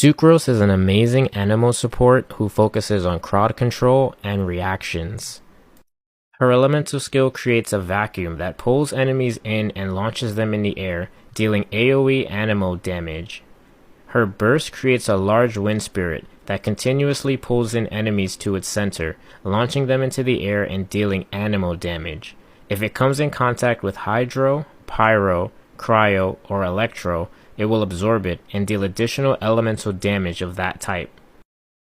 Sucrose is an amazing animal support who focuses on crowd control and reactions. Her elemental skill creates a vacuum that pulls enemies in and launches them in the air, dealing AoE animal damage. Her burst creates a large wind spirit that continuously pulls in enemies to its center, launching them into the air and dealing animal damage. If it comes in contact with hydro, pyro, cryo, or electro, it will absorb it and deal additional elemental damage of that type.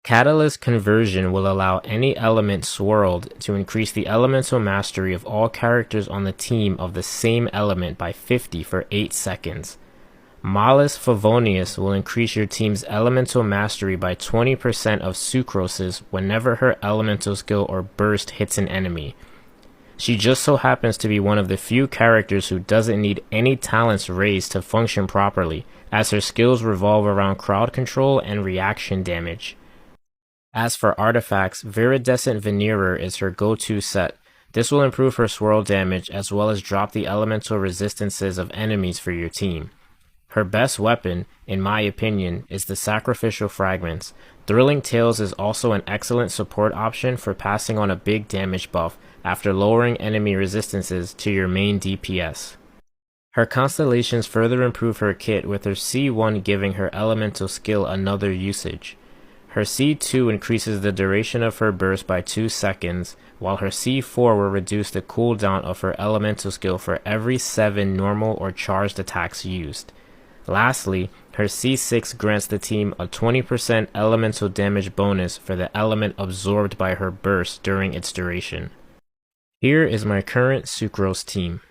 Catalyst conversion will allow any element swirled to increase the elemental mastery of all characters on the team of the same element by 50 for 8 seconds. Malus Favonius will increase your team's elemental mastery by 20% of Sucrose's whenever her elemental skill or burst hits an enemy. She just so happens to be one of the few characters who doesn't need any talents raised to function properly, as her skills revolve around crowd control and reaction damage. As for artifacts, Viridescent Veneerer is her go-to set. This will improve her swirl damage as well as drop the elemental resistances of enemies for your team. Her best weapon, in my opinion, is the Sacrificial Fragments. Thrilling Tales is also an excellent support option for passing on a big damage buff after lowering enemy resistances to your main DPS. Her constellations further improve her kit, with her C1 giving her elemental skill another usage. Her C2 increases the duration of her burst by 2 seconds, while her C4 will reduce the cooldown of her elemental skill for every 7 normal or charged attacks used. Lastly, her C6 grants the team a 20% elemental damage bonus for the element absorbed by her burst during its duration. Here is my current Sucrose team.